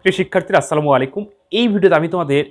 প্রিয় শিক্ষার্থীরা আসসালামু আলাইকুম। এই ভিডিওতে আমি তোমাদের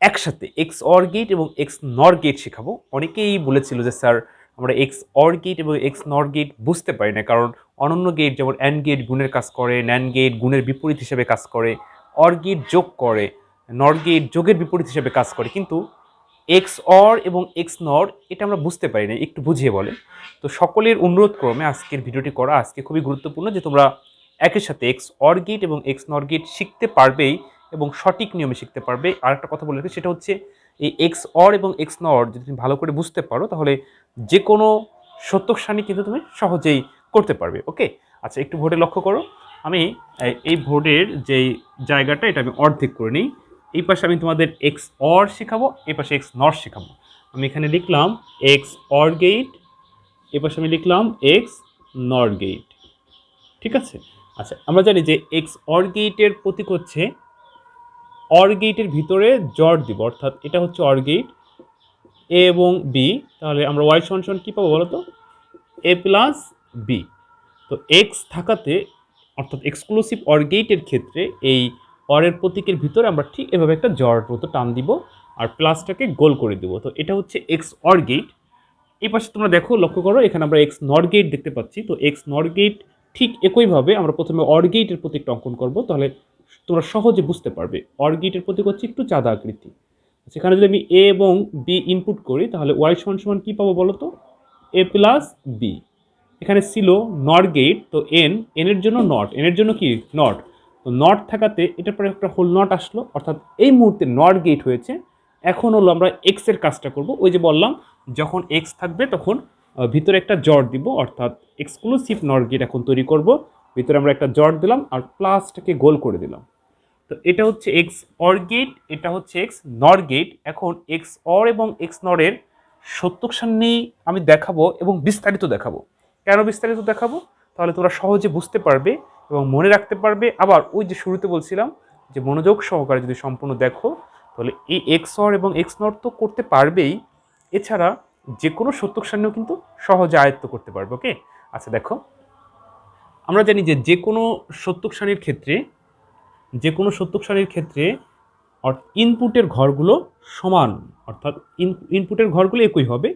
একসাথে XOR গেট এবং XNOR গেট শেখাবো। অনেকেই বলেছিল যে স্যার আমরা XOR গেট এবং XNOR গেট বুঝতে পারি না, কারণ অনন্য গেট যেমন AND গেট গুণের কাজ করে, NAND গেট গুণের বিপরীত হিসেবে কাজ করে, OR গেট যোগ করে, NOR গেট যোগের বিপরীত হিসেবে কাজ করে, কিন্তু XOR এবং XNOR এটা আমরা বুঝতে পারি না, একটু বুঝিয়ে বলেন। তো সকলের অনুরোধ ক্রমে আজকের ভিডিওটি করা। আজকে খুবই গুরুত্বপূর্ণ যে তোমরা একই সাথে XOR গেট এবং XNOR গেট শিখতে পারবেই এবং সঠিক নিয়মে শিখতে পারবে। আর একটা কথা বলে রাখি, সেটা হচ্ছে এই XOR এবং XNOR যদি তুমি ভালো করে বুঝতে পারো তাহলে যে কোনো সত্যক সারণী কিন্তু তুমি সহজেই করতে পারবে। ওকে, আচ্ছা একটু বোর্ডে লক্ষ্য করো। আমি এই বোর্ডের যেই জায়গাটা এটা আমি অর্ধেক করে নিই। এই পাশে আমি তোমাদের XOR শেখাবো, এই পাশে XNOR শেখাবো। আমি এখানে লিখলাম XOR গেট, এই পাশে আমি লিখলাম XNOR গেট। ঠিক আছে, আচ্ছা আমরা জানি যে XOR গেটের প্রতীক হচ্ছে OR গেটের ভিতরে জর দিব, অর্থাৎ এটা হচ্ছে OR গেট A এবং B। তাহলে আমরা y সমান সমান কী পাবো বলো তো? A plus B। তো X থাকাতে অর্থাৎ এক্সক্লুসিভ OR গেটের ক্ষেত্রে এই OR এর প্রতীকের ভিতরে আমরা ঠিক এভাবে একটা জর মতো টান দিব আর প্লাসটাকে গোল করে দিব। তো এটা হচ্ছে XOR গেট। এই পাশে তোমরা দেখো, লক্ষ্য করো, এখানে আমরা XNOR গেট দেখতে পাচ্ছি। তো XNOR গেট ঠিক একইভাবে আমরা প্রথমে OR গেটের প্রতীকটা অঙ্কন করবো, তাহলে তোমরা সহজে বুঝতে পারবে। OR গেটের প্রতীক হচ্ছে একটু চাঁদা আকৃতি। সেখানে যদি আমি A এবং B ইনপুট করি তাহলে y সমান সমান কী পাবো বলো তো? A plus B। এখানে ছিল NOR গেট, তো N এর জন্য নট, এর জন্য কি নট। তো নট থাকাতে এটার পরে একটা হোল নট আসলো, অর্থাৎ এই মুহূর্তে NOR গেট হয়েছে। এখন হলো আমরা X এর কাজটা করব। ওই যে বললাম, যখন X থাকবে তখন ভিতরে একটা জট দিব, অর্থাৎ এক্সক্লুসিভ NOR গেট এখন তৈরি করব। ভিতরে আমরা একটা জট দিলাম আর প্লাসটাকে গোল করে দিলাম। তো এটা হচ্ছে XOR গেট, এটা হচ্ছে XNOR গেট। এখন XOR এবং XNOR এর সত্যক সারণী আমি দেখাবো এবং বিস্তারিত দেখাবো। কেন বিস্তারিত দেখাবো? তাহলে তোমরা সহজে বুঝতে পারবে এবং মনে রাখতে পারবে। আবার ওই যে শুরুতে বলছিলাম যে মনোযোগ সহকারে যদি সম্পূর্ণ দেখো তাহলে এই XOR এবং XNOR তো করতে পারবেই, এছাড়া যে কোনো সত্যক সারণীও কিন্তু সহজে আয়ত্ত করতে পারবে। ওকে, আচ্ছা দেখো, আমরা জানি যে যে কোনো সত্যক সারণীর ক্ষেত্রে ইনপুটের ঘরগুলো সমান, অর্থাৎ ইনপুটের ঘরগুলো একই হবে।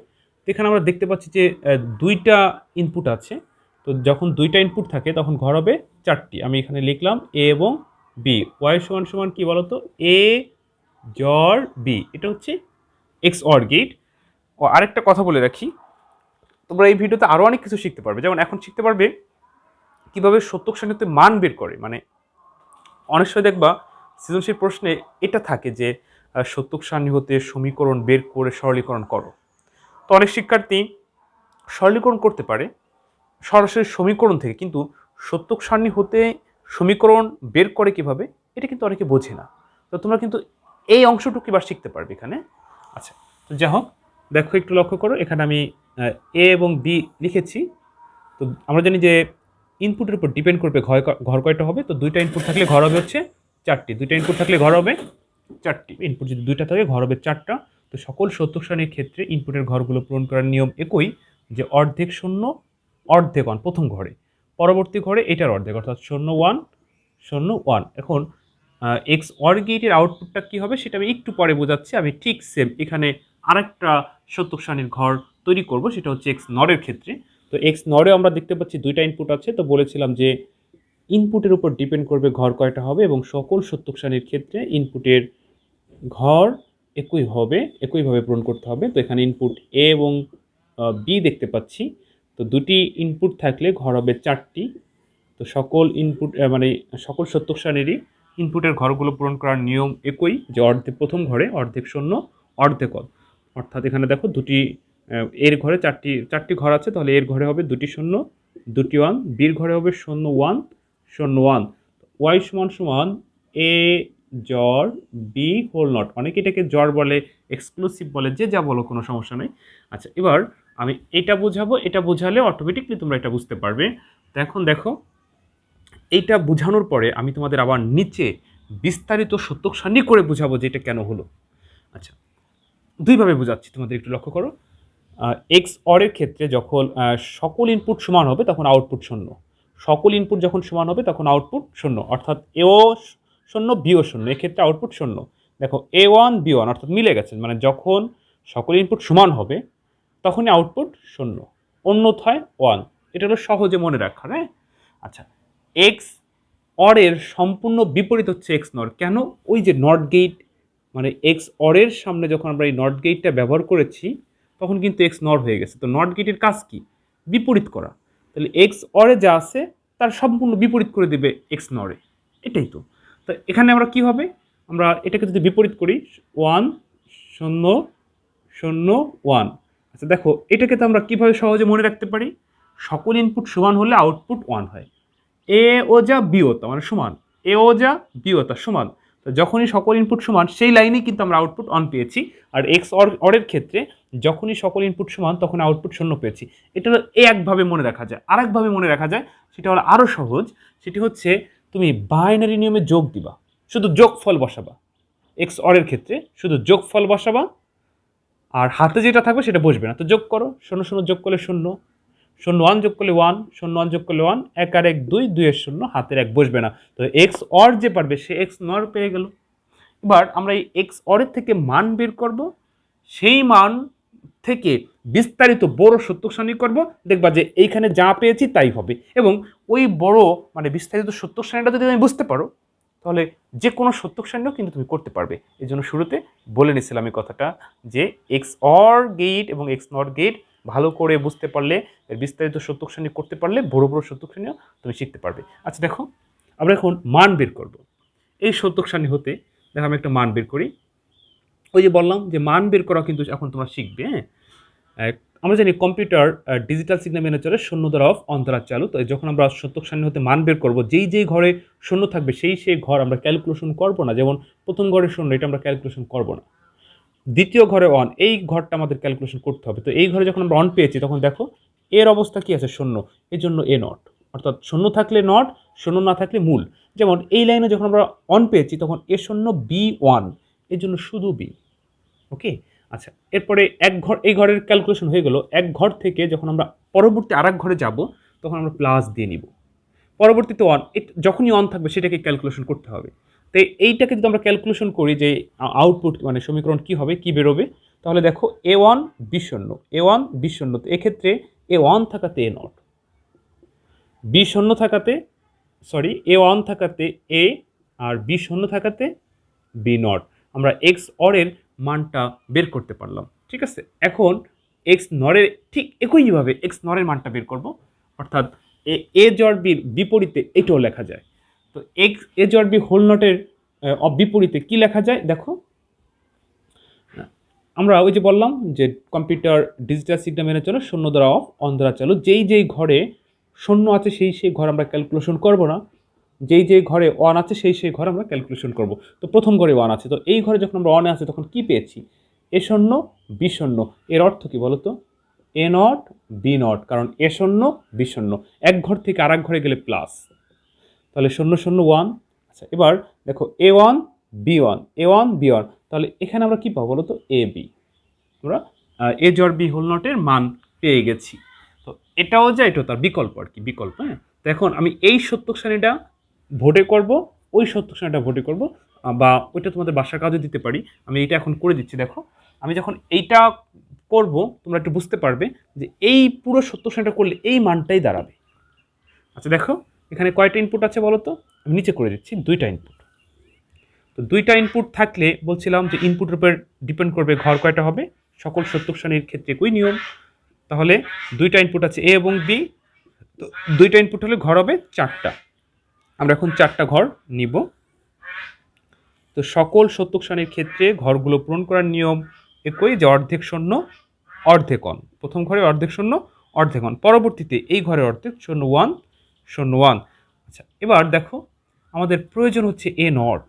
তো এখানে আমরা দেখতে পাচ্ছি যে দুইটা ইনপুট আছে। তো যখন দুইটা ইনপুট থাকে তখন ঘর হবে চারটি। আমি এখানে লিখলাম A এবং B। y সমান সমান কী বলো তো? A জর B। এটা হচ্ছে XOR গেট। ও আরেকটা কথা বলে রাখি, তোমরা এই ভিডিওতে আরও অনেক কিছু শিখতে পারবে। যেমন এখন শিখতে পারবে কীভাবে সত্যক সারণীতে মান বের করে। মানে অনেক সময় দেখবা সৃজনশীল প্রশ্নে এটা থাকে যে সত্যক সারণী হতে সমীকরণ বের করে সরলীকরণ করো। তো অনেক শিক্ষার্থী সরলীকরণ করতে পারে সরাসরি সমীকরণ থেকে, কিন্তু সত্যক সারণী হতে সমীকরণ বের করে কিভাবে এটা কিন্তু অনেকে বোঝে না। তো তোমরা কিন্তু এই অংশটুকু এবার শিখতে পারবে এখানে। আচ্ছা, তো যাই হোক, দেখো একটু লক্ষ্য করো, এখানে আমি A এবং B লিখেছি। তো আমরা জানি যে ইনপুটের উপর ডিপেন্ড করবে ঘর কয়টা হবে। তো দুইটা ইনপুট থাকলে ঘর হবে হচ্ছে চারটি। দুইটা ইনপুট থাকলে ঘর হবে চারটি। ইনপুট যদি দুইটা থাকে ঘর হবে চারটা। তো সকল সত্যক সারণীর ক্ষেত্রে ইনপুটের ঘরগুলো পূরণ করার নিয়ম একই, যে অর্ধেক শূন্য অর্ধেক ওয়ান প্রথম ঘরে, পরবর্তী ঘরে এটার অর্ধেক, অর্থাৎ 0 1 0 1। এখন XOR গেটের আউটপুটটা কী হবে সেটা আমি একটু পরে বোঝাচ্ছি। আমি ঠিক সেম এখানে আরেকটা সত্যক সারণীর ঘর তৈরি করব, সেটা হচ্ছে XNOR এর ক্ষেত্রে। তো XNOR এ আমরা দেখতে পাচ্ছি দুইটা ইনপুট আছে। তো বলেছিলাম যে ইনপুটের উপর ডিপেন্ড করবে ঘর কয়টা হবে, এবং সকল সত্যক সারণীর ক্ষেত্রে ইনপুটের ঘর একইভাবে পূরণ করতে হবে। তো এখানে ইনপুট A এবং B দেখতে পাচ্ছি। তো দুটি ইনপুট থাকলে ঘর হবে চারটি। তো সকল ইনপুট সকল সত্যক সারণীরই ইনপুটের ঘরগুলো পূরণ করার নিয়ম একই, যে প্রথম ঘরে অর্ধেক শূন্য অর্ধেক ওয়ান। অর্থাৎ এখানে দেখো দুটি এর ঘরে চারটি ঘর আছে, তাহলে এর ঘরে হবে দুটি শূন্য দুটি ওয়ান, বির ঘরে হবে 0 1 0 1। y সমান সমান A জর B হোল নট। অনেকে এটাকে জর বলে, এক্সক্লুসিভ বলে, যে যা বলো, কোনো সমস্যা নেই। আচ্ছা, এবার আমি এটা বোঝাবো, এটা বোঝালে অটোমেটিকলি তোমরা এটা বুঝতে পারবে। তো এখন দেখো, এইটা বোঝানোর পরে আমি তোমাদের আবার নিচে বিস্তারিত সত্যক সারণী করে বোঝাবো যে এটা কেন হলো। আচ্ছা, দুইভাবে বোঝাচ্ছি, তোমাদের একটু লক্ষ্য করো। XOR এর ক্ষেত্রে যখন সকল ইনপুট সমান হবে তখন আউটপুট শূন্য। সকল ইনপুট যখন সমান হবে তখন আউটপুট শূন্য, অর্থাৎ এও শূন্য বিও শূন্য, এক্ষেত্রে আউটপুট শূন্য। দেখো A1 B1 অর্থাৎ মিলে গেছে, মানে যখন সকল ইনপুট সমান হবে তখনই আউটপুট শূন্য, অন্যথায় 1। এটা হলো সহজে মনে রাখা, হ্যাঁ। আচ্ছা, এক্স অর এর সম্পূর্ণ বিপরীত হচ্ছে এক্স নর। কেন? ওই যে নট গেট, মানে এক্স অর এর সামনে যখন আমরা এই নট গেটটা ব্যবহার করেছি তখন কিন্তু এক্স নর হয়ে গেছে। তো নট গেটের কাজ কি? বিপরীত করা। তাহলে এক্স অরে যা আছে তার সম্পূর্ণ বিপরীত করে দেবে এক্স নরে, এটাই তো। তো এখানে আমরা কি হবে, আমরা এটাকে যদি বিপরীত করি 1 শূন্য শূন্য 1। আচ্ছা দেখো, এটাকে তো আমরা কিভাবে সহজে মনে রাখতে পারি? সকল ইনপুট সমান হলে আউটপুট 1 হয়। এ ও যা বি ও তা মানে সমান, এ ও যা বি ও তা সমান। তো যখনই সকল ইনপুট সমান সেই লাইনেই কিন্তু আমরা আউটপুট 1 পেয়েছি। আর এক্স অরের ক্ষেত্রে যখনই সকল ইনপুট সমান তখন আউটপুট 0 পেয়েছি। এটা একভাবে মনে রাখা যায়। আরেকভাবে মনে রাখা যায়, সেটা হলো আরও সহজ। সেটি হচ্ছে তুমি বাইনারি নিয়মে যোগ দিবা, শুধু যোগফল বসাবা। এক্স অরের ক্ষেত্রে শুধু যোগফল বসাবা, আর হাতে যেটা থাকবে সেটা বসবে না। তো যোগ করো, 0 0 যোগ করলে 0, 0 1 যোগ করলে 1, 0 1 যোগ করলে 1, 1 আর 1 2, 2 এর 0, হাতের 1 বসবে না। তো এক্স অর যে পারবে সে এক্স নর পেয়ে গেল। এবার আমরা এই এক্স অরের থেকে মান বের করব, সেই মান থেকে বিস্তারিত বড় সত্য সারণী করব, দেখবা যে এইখানে যা পেয়েছি তাই হবে। এবং ওই বড় মানে বিস্তারিত সত্য সারণীটা যদি তুমি বুঝতে পারো তাহলে যে কোনো সত্য সারণীও কিন্তু তুমি করতে পারবে। এই জন্য শুরুতে বলে নিয়েছিলাম এই কথাটা, যে এক্স অর গেট এবং এক্স নট গেট ভালো করে বুঝতে পারলে, এর বিস্তারিত সত্য সারণী করতে পারলে বড় বড় সত্য সারণীও তুমি শিখতে পারবে। আচ্ছা দেখো, আমরা এখন মান বের করব এই সত্য সারণী হতে। দেখো আমি একটা মান বের করি। ওই যে বললাম যে মান বের করা কিন্তু এখন তোমরা শিখবে, হ্যাঁ। আমরা জানি কম্পিউটার ডিজিটাল সিগন্যাল মেনে চলে, শূন্য দ্বারা অফ, অন দ্বারা চালু। তো যখন আমরা সত্যক সারণী হতে মান বের করব, যেই যেই ঘরে শূন্য থাকবে সেই ঘর আমরা ক্যালকুলেশন করব না। যেমন প্রথম ঘরে শূন্য, এটা আমরা ক্যালকুলেশন করব না। দ্বিতীয় ঘরে অন, এই ঘরটা আমাদের ক্যালকুলেশন করতে হবে। তো এই ঘরে যখন আমরা অন পেয়েছি তখন দেখো এর অবস্থা কি আছে? শূন্য, এর জন্য এ নট, অর্থাৎ শূন্য থাকলে নট, শূন্য না থাকলে মূল। যেমন এই লাইনে যখন আমরা অন পেয়েছি তখন এ শূন্য B1, এর জন্য শুধু বি। ওকে। আচ্ছা, এরপরে এক ঘর, এই ঘরের ক্যালকুলেশন হয়ে গেল। এক ঘর থেকে যখন আমরা পরবর্তী আর এক ঘরে যাব তখন আমরা প্লাস দিয়ে নিব। পরবর্তীতে অন, যখনই অন থাকবে সেটাকে ক্যালকুলেশন করতে হবে। তো এইটাকে যদি আমরা ক্যালকুলেশন করি যে আউটপুট মানে সমীকরণ কি হবে, কি বেরোবে, তাহলে দেখো A1 B0, A1 B0। তো এক্ষেত্রে A1 থাকাতে এ নট, B0 থাকাতে A1 থাকাতে এ, আর B0 থাকাতে বি নট। আমরা এক্স অরের মানটা বের করতে পারলাম। ঠিক আছে, এখন এক্স নরের ঠিক একইভাবে এক্স নরের মানটা বের করব, অর্থাৎ এ জর বির বিপরীতে এটাও লেখা যায়। তো এক্স এ জর বি হোল নটের বিপরীতে কি লেখা যায় দেখো। আমরা ওই যে বললাম যে কম্পিউটার ডিজিটাল সিগন্যাল মেনে চলো, শূন্য দ্বারা অফ, অন দ্বারা চালু। যেই যেই ঘরে শূন্য আছে সেই ঘর আমরা ক্যালকুলেশন করব না, যেই যেই ঘরে ওয়ান আছে সেই ঘরে আমরা ক্যালকুলেশন করব। তো প্রথম ঘরে ওয়ান আছে, তো এই ঘরে যখন আমরা ওয়ানে আছে তখন কি পেয়েছি? এ শূন্য বি শূন্য। এর অর্থ কি বলতো? এ নট বি নট, কারণ এ শূন্য বি শূন্য, এক ঘর থেকে আর এক ঘরে গেলে প্লাস, তাহলে 0 0 1। আচ্ছা এবার দেখো A1 B1, A1 B1, তাহলে এখানে আমরা কি পাবো বলতো? A B. আমরা এ জর বি হোল নটের মান পেয়ে গেছি। তো এটাও যা, এটাও তার বিকল্প আর কি, বিকল্প। হ্যাঁ, তো এখন আমি এই সত্যক সারণীটা ভোটে করব, ওই সত্যক সারণীটা ভোটে করব, বা ওইটা তোমাদের বাসার কাজে দিতে পারি। আমি এইটা এখন করে দিচ্ছি। দেখো আমি যখন এইটা করব তোমরা একটু বুঝতে পারবে যে এই পুরো সত্যক সারণীটা করলে এই মানটাই দাঁড়াবে। আচ্ছা দেখো এখানে কয়টা ইনপুট আছে বলো তো? আমি নিচে করে দিচ্ছি, দুইটা ইনপুট। তো দুইটা ইনপুট থাকলে বলছিলাম যে ইনপুটের উপর ডিপেন্ড করবে ঘর কয়টা হবে। সকল সত্যক সারণীর ক্ষেত্রে একই নিয়ম। তাহলে দুইটা ইনপুট আছে এ এবং বি, তো দুইটা ইনপুট হলে ঘর হবে 4টা। আমরা এখন 4টা ঘর নিব। তো সকল সত্যক সারণীর ক্ষেত্রে ঘরগুলো পূরণ করার নিয়ম একই, যে অর্ধেক শূন্য অর্ধেক অন। প্রথম ঘরে অর্ধেক শূন্য অর্ধেক অন, পরবর্তীতে এই ঘরের অর্ধেক 0 1 0 1। আচ্ছা এবার দেখো আমাদের প্রয়োজন হচ্ছে এ নট।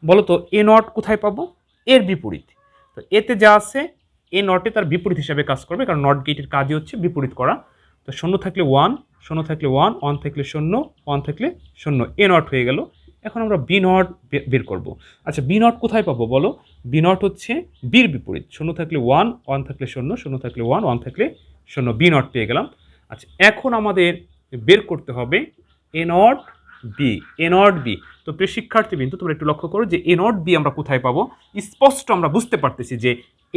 বলো তো এ নট কোথায় পাবো? এর বিপরীত। তো এতে যা আছে এ নটে তার বিপরীত হিসাবে কাজ করবে, কারণ নট গেটের কাজই হচ্ছে বিপরীত করা। তো 0 থাকলে 1, 0 থাকলে 1, 1 থাকলে 0, 1 থাকলে 0, এ নট হয়ে গেল। এখন আমরা বি নট বের করব। আচ্ছা বি নট কোথায় পাবো বলো? বি নট হচ্ছে বির বিপরীত। 0 থাকলে 1, 1 থাকলে 0, 0 থাকলে 1, 1 থাকলে 0, বি নট পেয়ে গেলাম। আচ্ছা এখন আমাদের বের করতে হবে A not B, A not B. তো প্রিয় শিক্ষার্থী বিন্দু তোমরা একটু লক্ষ্য করো যে এ নট বি আমরা কোথায় পাবো। স্পষ্ট আমরা বুঝতে পারতেছি যে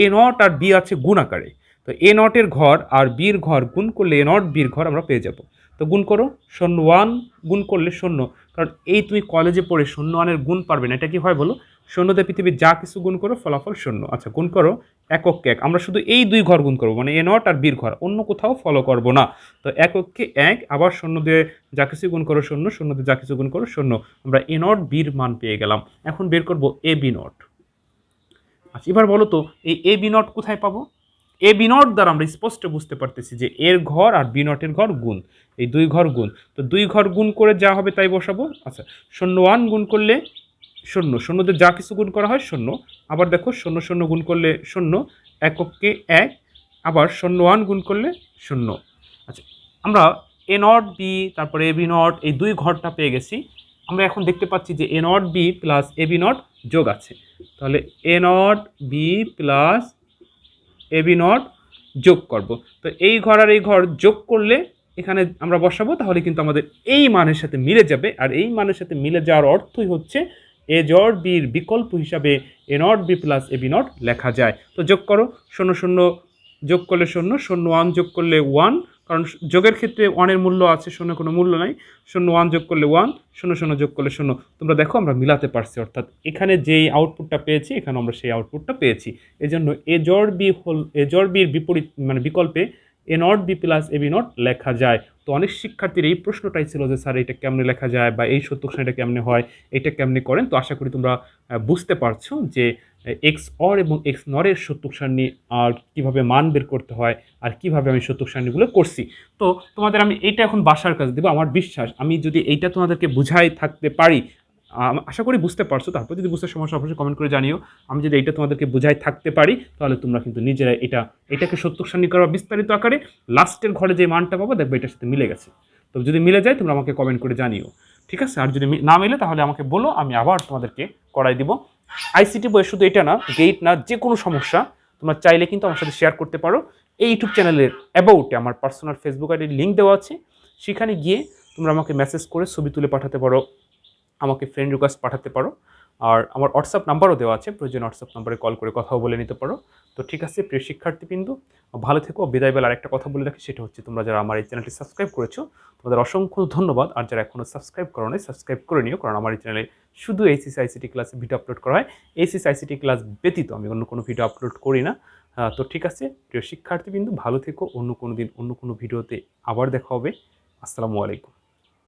এ নট আর বি আছে গুণ আকারে। তো এ নটের ঘর আর বির ঘর গুণ করলে এ নট বির ঘর আমরা পেয়ে যাব। তো গুণ করো, 0 1 গুণ করলে 0, কারণ এই তুমি কলেজে পড়ে 0 1-এর গুণ পারবে না, এটা কি হয় বলো? 0 পৃথিবীর যা কিছু গুণ করো ফলাফল 0। আচ্ছা গুণ করো, এককে এক, আমরা শুধু এই দুই ঘর গুণ করবো, মানে এ নট আর বির ঘর, অন্য কোথাও ফলো করবো না। তো এককে এক, আবার 0 দিয়ে যা কিছু গুণ করো 0, 0 দিয়ে যা কিছু গুণ করো 0, আমরা এ নট বির মান পেয়ে গেলাম। এখন বের করবো এ বি নট। আচ্ছা এবার বলো তো এই এ বি নট কোথায় পাবো? এ বি নট দ্বারা আমরা স্পষ্ট বুঝতে পারতেছি যে এর ঘর আর বি নটের ঘর গুণ, এই দুই ঘর গুণ। তো দুই ঘর গুণ করে যা হবে তাই বসাবো। আচ্ছা 0 1 গুণ করলে 0, 0 দিয়ে যা কিছু গুণ করা হয় 0, আবার দেখো 0 0 গুণ করলে 0, এককে এক, আবার 0 1 গুণ করলে 0। আচ্ছা আমরা এ নট বি তারপরে এ বি নট এই দুই ঘরটা পেয়ে গেছি। আমরা এখন দেখতে পাচ্ছি যে A not B plus A B not যোগ আছে, তাহলে A not B plus A B not যোগ করব। তো এই ঘর আর এই ঘর যোগ করলে এখানে আমরা বসাবো, তাহলে কিন্তু আমাদের এই মানের সাথে মিলে যাবে। আর এই মানের সাথে মিলে যাওয়ার অর্থই হচ্ছে এ জড বির বিকল্প হিসাবে A not B plus A B not লেখা যায়। তো যোগ করো, 0 0 যোগ করলে 0, 0 1 যোগ করলে 1, কারণ যোগের ক্ষেত্রে 1-এর মূল্য আছে, 0 কোনো মূল্য নাই। 0 1 যোগ করলে 1, 0 0 যোগ করলে 0। তোমরা দেখো আমরা মিলাতে পারছি, অর্থাৎ এখানে যেই আউটপুটটা পেয়েছি এখানে আমরা সেই আউটপুটটা পেয়েছি। এই জন্য এ জড বি এ জড বির বিপরীত মানে বিকল্পে A not B plus A B not লেখা যায়। তো অনেক শিক্ষার্থীর এই প্রশ্নটাই ছিল যে স্যার এটা কেমনে লেখা যায়, বা এই সত্যক শ্রেণীটা কেমনে হয়, এটা কেমনে করেন। তো আশা করি তোমরা বুঝতে পারছো যে এক্স অর এবং এক্স নরের সত্যক সারণী আর কীভাবে মান বের করতে হয়, আর কিভাবে আমি সত্যক সারণীগুলো করছি। তো তোমাদের আমি এইটা এখন বাসার কাজ দেবো। আমার বিশ্বাস আমি যদি এইটা তোমাদেরকে বুঝাই থাকতে পারি, আশা করি বুঝতে পারছো। তারপর যদি বুঝতে সমস্যা অবশ্যই কমেন্ট করে জানিও। আমি যদি এইটা তোমাদেরকে বুঝাই থাকতে পারি, তাহলে তোমরা কিন্তু নিজেরাই এটাকে সত্যক সারণী করা বিস্তারিত আকারে লাস্টের ঘরে যে মানটা পাবো দেখবে এটার সাথে মিলে গেছে। তো যদি মিলে যায় তোমরা আমাকে কমেন্ট করে জানিও, ঠিক আছে? আর যদি না মিলে তাহলে আমাকে বলো, আমি আবার তোমাদেরকে করাই দিব। আইসিটি বইয়ে শুধু এটা না, গেট না, যে কোনো সমস্যা তোমরা চাইলে কিন্তু আমার সাথে শেয়ার করতে পারো। এই ইউটিউব চ্যানেলের অ্যাবাউটে আমার পার্সোনাল ফেসবুক আইডির লিঙ্ক দেওয়া আছে, সেখানে গিয়ে তোমরা আমাকে মেসেজ করে ছবি তুলে পাঠাতে পারো, আমাকে ফ্রেন্ড রিকোয়েস্ট পাঠাতে পারো। আর আমার হোয়াটসঅ্যাপ নাম্বারও দেওয়া আছে, প্রয়োজন হোয়াটসঅ্যাপ নাম্বারে কল করে কথাও বলে নিতে পারো। তো ঠিক আছে প্রিয় শিক্ষার্থীবৃন্দ, ভালো থেকো। বিদায় বেলা আরেকটা কথা বলে রাখি, সেটা হচ্ছে তোমরা যারা আমার এই চ্যানেলটি সাবস্ক্রাইব করেছো তোমাদের অসংখ্য ধন্যবাদ। আর যারা এখনও সাবস্ক্রাইব করো নাই সাবস্ক্রাইব করে নিও, কারণ আমার এই চ্যানেলে শুধু এইচএসসি আইসিটি ক্লাসে ভিডিও আপলোড করা হয়। এইচএসসি আইসিটি ক্লাস ব্যতীত আমি অন্য কোনো ভিডিও আপলোড করি না। তো ঠিক আছে প্রিয় শিক্ষার্থীবৃন্দ, ভালো থেকো। অন্য কোনো দিন অন্য কোনো ভিডিওতে আবার দেখা হবে। আসসালামু আলাইকুম।